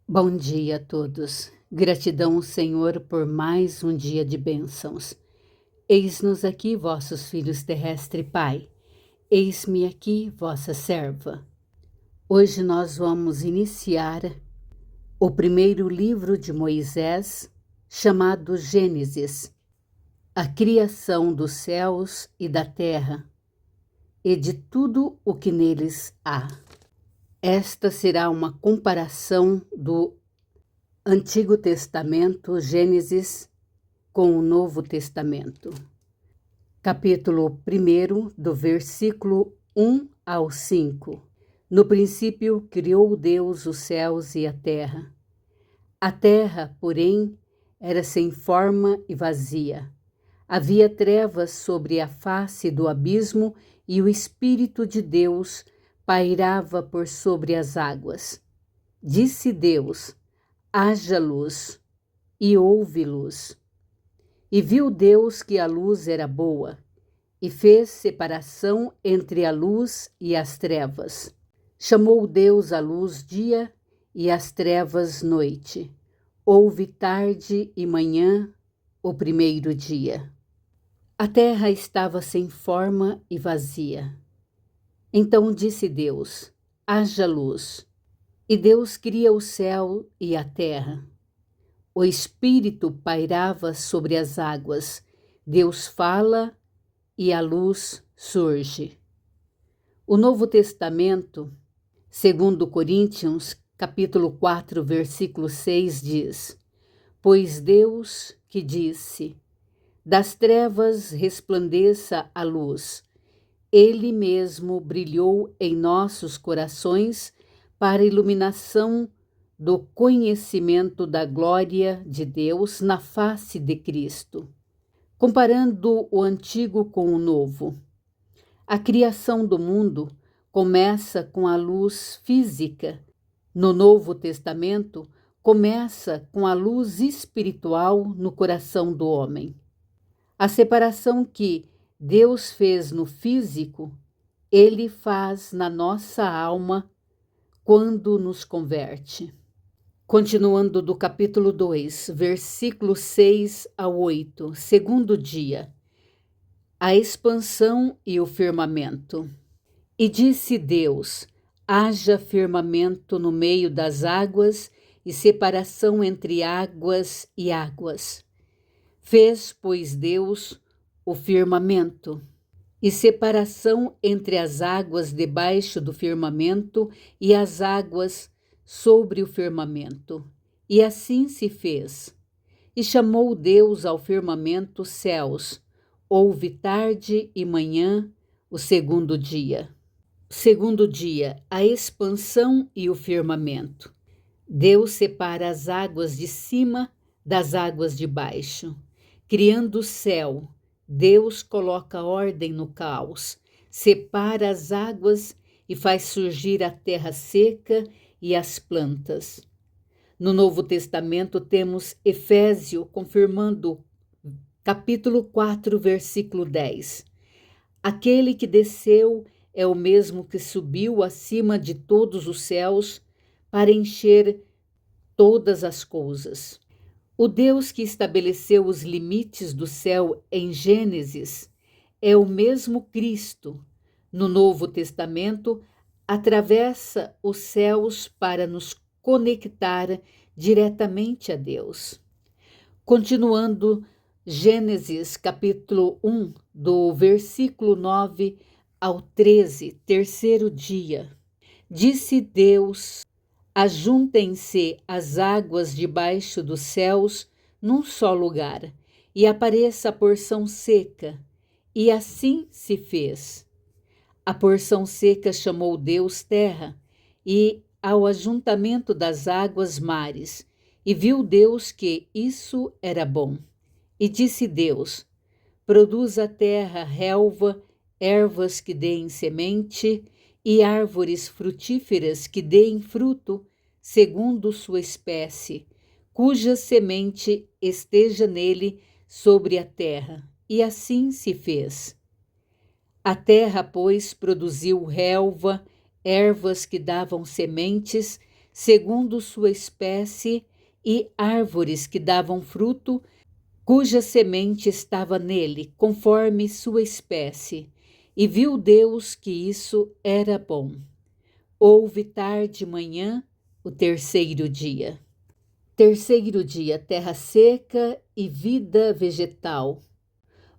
Bom dia a todos. Gratidão, Senhor, por mais um dia de bênçãos. Eis-nos aqui, vossos filhos terrestre Pai. Eis-me aqui, vossa serva. Hoje nós vamos iniciar o primeiro livro de Moisés, chamado Gênesis, a criação dos céus e da terra, e de tudo o que neles há. Esta será uma comparação do Antigo Testamento, Gênesis, com o Novo Testamento. Capítulo 1, do versículo 1 ao 5. No princípio criou Deus os céus e a terra. A terra, porém, era sem forma e vazia. Havia trevas sobre a face do abismo e o Espírito de Deus pairava por sobre as águas. Disse Deus: haja luz, e houve luz. E viu Deus que a luz era boa, e fez separação entre a luz e as trevas. Chamou Deus a luz dia e as trevas noite. Houve tarde e manhã, o primeiro dia. A terra estava sem forma e vazia. Então disse Deus: haja luz. E Deus cria o céu e a terra. O Espírito pairava sobre as águas. Deus fala e a luz surge. O Novo Testamento, segundo Coríntios, capítulo 4, versículo 6, diz: pois Deus que disse, das trevas resplandeça a luz, Ele mesmo brilhou em nossos corações para a iluminação do conhecimento da glória de Deus na face de Cristo. Comparando o antigo com o novo, a criação do mundo começa com a luz física. No Novo Testamento, começa com a luz espiritual no coração do homem. A separação que Deus fez no físico, Ele faz na nossa alma quando nos converte. Continuando do capítulo 2, versículo 6 a 8, segundo dia, a expansão e o firmamento. E disse Deus: haja firmamento no meio das águas e separação entre águas e águas. Fez, pois, Deus o firmamento e separação entre as águas debaixo do firmamento e as águas sobre o firmamento. E assim se fez. E chamou Deus ao firmamento céus. Houve tarde e manhã, o segundo dia. Segundo dia, a expansão e o firmamento. Deus separa as águas de cima das águas de baixo. Criando o céu, Deus coloca ordem no caos, separa as águas e faz surgir a terra seca e as plantas. No Novo Testamento temos Efésio confirmando capítulo 4, versículo 10. Aquele que desceu é o mesmo que subiu acima de todos os céus para encher todas as coisas. O Deus que estabeleceu os limites do céu em Gênesis é o mesmo Cristo. No Novo Testamento, atravessa os céus para nos conectar diretamente a Deus. Continuando, Gênesis capítulo 1, do versículo 9 ao 13, terceiro dia. Disse Deus: ajuntem-se as águas debaixo dos céus num só lugar, e apareça a porção seca. E assim se fez. A porção seca chamou Deus terra, e ao ajuntamento das águas mares. E viu Deus que isso era bom. E disse Deus: produz a terra relva, ervas que deem semente, e árvores frutíferas que deem fruto, segundo sua espécie, cuja semente esteja nele sobre a terra. E assim se fez. A terra, pois, produziu relva, ervas que davam sementes, segundo sua espécie, e árvores que davam fruto, cuja semente estava nele, conforme sua espécie. E viu Deus que isso era bom. Houve tarde e manhã, o terceiro dia. Terceiro dia, terra seca e vida vegetal.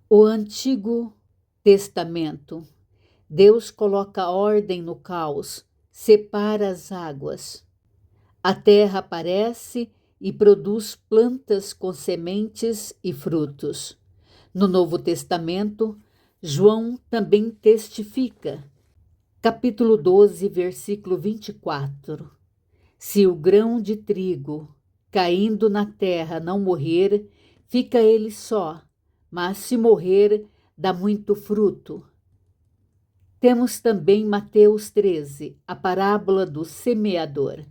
O Antigo Testamento. Deus coloca ordem no caos, separa as águas. A terra aparece e produz plantas com sementes e frutos. No Novo Testamento, João também testifica. Capítulo 12, versículo 24. Se o grão de trigo caindo na terra não morrer, fica ele só, mas se morrer, dá muito fruto. Temos também Mateus 13, a parábola do semeador.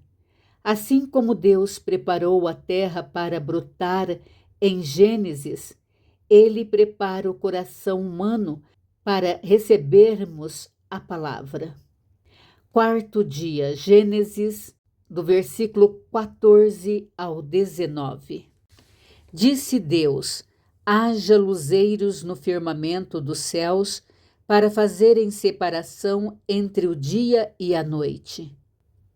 Assim como Deus preparou a terra para brotar em Gênesis, Ele prepara o coração humano para recebermos a palavra. Quarto dia, Gênesis, do versículo 14 ao 19. Disse Deus: haja luzeiros no firmamento dos céus para fazerem separação entre o dia e a noite.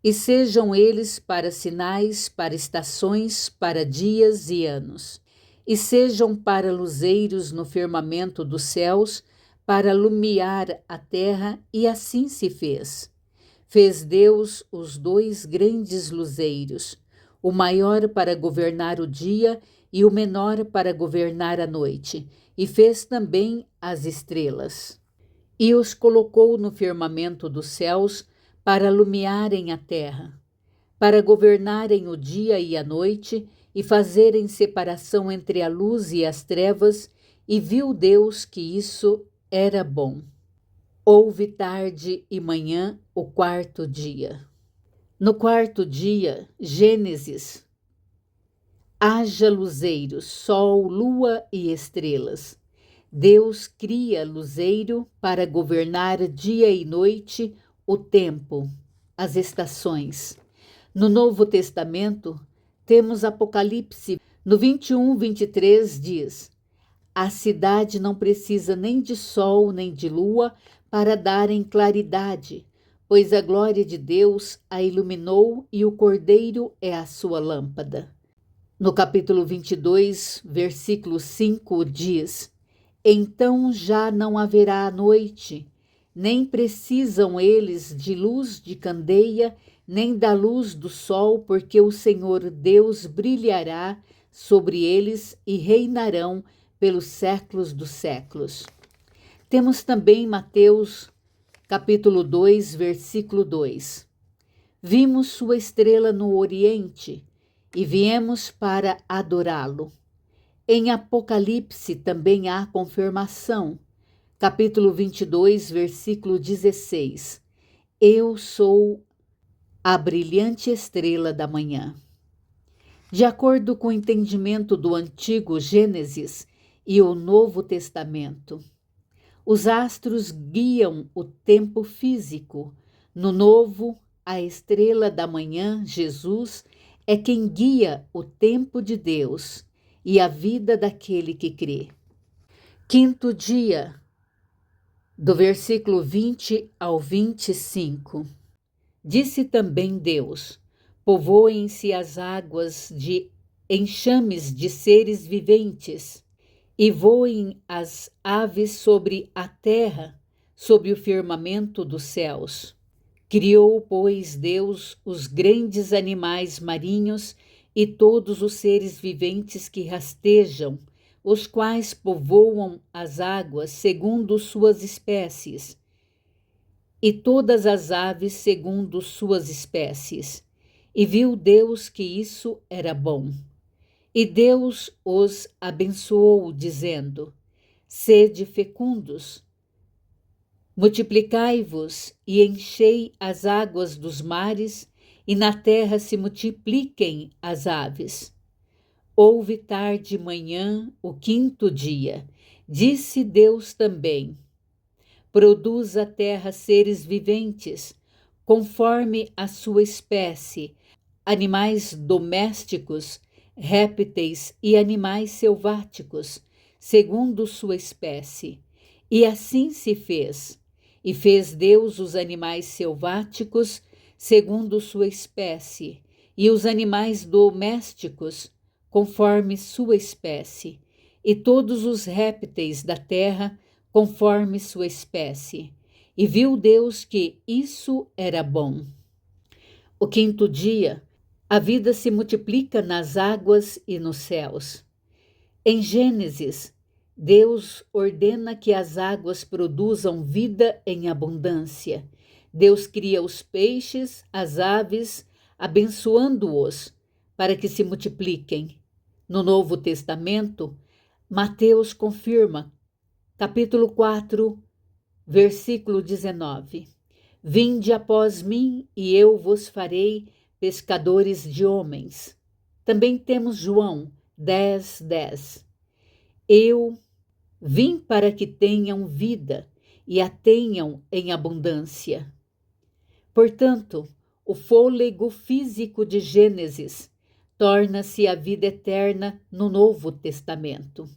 E sejam eles para sinais, para estações, para dias e anos. E sejam para luzeiros no firmamento dos céus, para alumiar a terra, e assim se fez. Fez Deus os dois grandes luzeiros, o maior para governar o dia e o menor para governar a noite, e fez também as estrelas. E os colocou no firmamento dos céus para alumiarem a terra, para governarem o dia e a noite, e fazerem separação entre a luz e as trevas, e viu Deus que isso era bom. Houve tarde e manhã, o quarto dia. No quarto dia, Gênesis, haja luzeiros, sol, lua e estrelas. Deus cria luzeiro para governar dia e noite, o tempo, as estações. No Novo Testamento, temos Apocalipse, no 21, 23 diz: a cidade não precisa nem de sol nem de lua para darem claridade, pois a glória de Deus a iluminou e o Cordeiro é a sua lâmpada. No capítulo 22, versículo 5 diz: então já não haverá noite, nem precisam eles de luz de candeia, nem da luz do sol, porque o Senhor Deus brilhará sobre eles e reinarão pelos séculos dos séculos. Temos também Mateus, capítulo 2, versículo 2. Vimos sua estrela no oriente e viemos para adorá-lo. Em Apocalipse também há confirmação. Capítulo 22, versículo 16. Eu sou a brilhante estrela da manhã. De acordo com o entendimento do antigo Gênesis e o Novo Testamento, os astros guiam o tempo físico. No Novo, a estrela da manhã, Jesus, é quem guia o tempo de Deus e a vida daquele que crê. Quinto dia, do versículo 20 ao 25. Disse também Deus: povoem-se as águas de enxames de seres viventes, e voem as aves sobre a terra, sobre o firmamento dos céus. Criou, pois, Deus os grandes animais marinhos e todos os seres viventes que rastejam, os quais povoam as águas segundo suas espécies, e todas as aves segundo suas espécies. E viu Deus que isso era bom. E Deus os abençoou, dizendo: sede fecundos, multiplicai-vos e enchei as águas dos mares, e na terra se multipliquem as aves. Houve tarde e manhã, o quinto dia. Disse Deus também: produz a terra seres viventes, conforme a sua espécie, animais domésticos, répteis e animais selváticos, segundo sua espécie. E assim se fez. E fez Deus os animais selváticos, segundo sua espécie, e os animais domésticos, conforme sua espécie, e todos os répteis da terra, conforme sua espécie. E viu Deus que isso era bom. O quinto dia, a vida se multiplica nas águas e nos céus. Em Gênesis, Deus ordena que as águas produzam vida em abundância. Deus cria os peixes, as aves, abençoando-os para que se multipliquem. No Novo Testamento, Mateus confirma, capítulo 4, versículo 19. Vinde após mim e eu vos farei pescadores de homens. Também temos João 10:10. Eu vim para que tenham vida e a tenham em abundância. Portanto, o fôlego físico de Gênesis torna-se a vida eterna no Novo Testamento.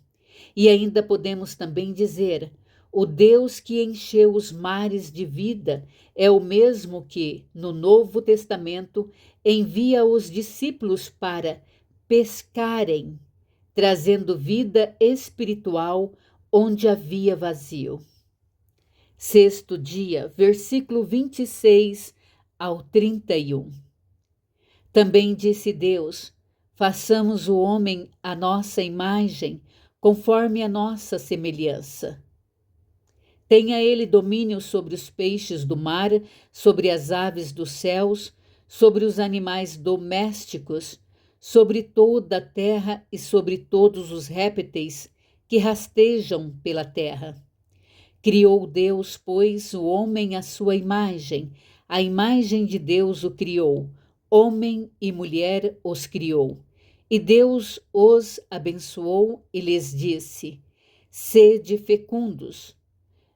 E ainda podemos também dizer: o Deus que encheu os mares de vida é o mesmo que, no Novo Testamento, envia os discípulos para pescarem, trazendo vida espiritual onde havia vazio. Sexto dia, versículo 26 ao 31. Também disse Deus: façamos o homem à nossa imagem, conforme a nossa semelhança. Tenha ele domínio sobre os peixes do mar, sobre as aves dos céus, sobre os animais domésticos, sobre toda a terra e sobre todos os répteis que rastejam pela terra. Criou Deus, pois, o homem à sua imagem, a imagem de Deus o criou, homem e mulher os criou. E Deus os abençoou e lhes disse: sede fecundos,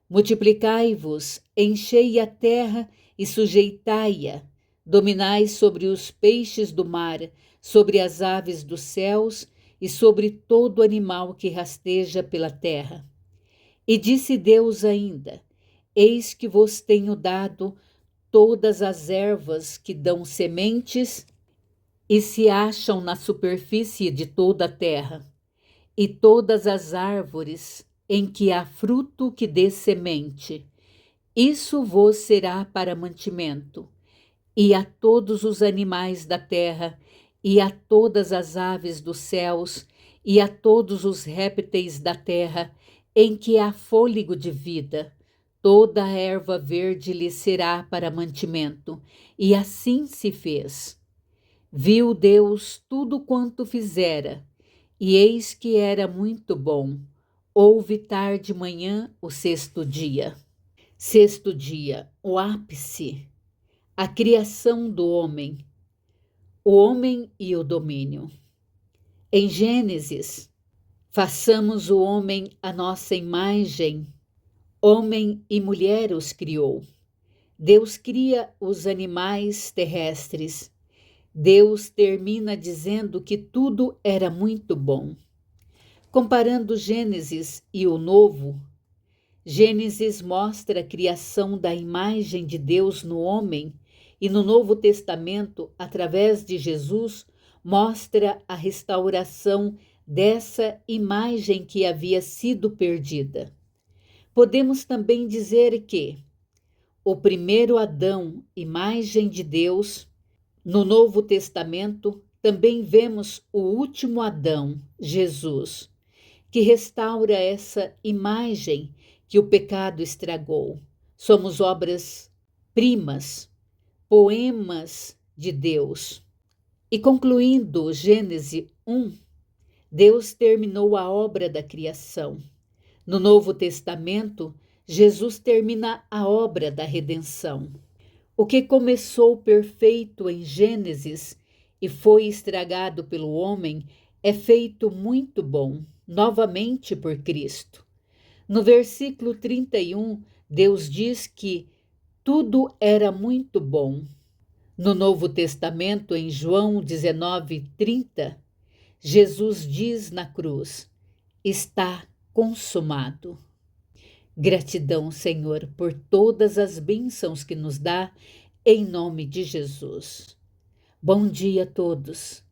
multiplicai-vos, enchei a terra e sujeitai-a, dominai sobre os peixes do mar, sobre as aves dos céus e sobre todo animal que rasteja pela terra. E disse Deus ainda: eis que vos tenho dado todas as ervas que dão sementes e se acham na superfície de toda a terra, e todas as árvores em que há fruto que dê semente. Isso vos será para mantimento, e a todos os animais da terra, e a todas as aves dos céus, e a todos os répteis da terra, em que há fôlego de vida. Toda a erva verde lhe será para mantimento. E assim se fez. Viu Deus tudo quanto fizera, e eis que era muito bom. Houve tarde manhã o sexto dia. Sexto dia, o ápice, a criação do homem, o homem e o domínio. Em Gênesis, façamos o homem à nossa imagem, homem e mulher os criou. Deus cria os animais terrestres. Deus termina dizendo que tudo era muito bom. Comparando Gênesis e o Novo, Gênesis mostra a criação da imagem de Deus no homem e no Novo Testamento, através de Jesus, mostra a restauração dessa imagem que havia sido perdida. Podemos também dizer que o primeiro Adão, imagem de Deus, no Novo Testamento também vemos o último Adão, Jesus, que restaura essa imagem que o pecado estragou. Somos obras-primas, poemas de Deus. E concluindo Gênesis 1, Deus terminou a obra da criação. No Novo Testamento, Jesus termina a obra da redenção. O que começou perfeito em Gênesis e foi estragado pelo homem é feito muito bom, novamente por Cristo. No versículo 31, Deus diz que tudo era muito bom. No Novo Testamento, em João 19:30, Jesus diz na cruz: está consumado. Gratidão, Senhor, por todas as bênçãos que nos dá, em nome de Jesus. Bom dia a todos.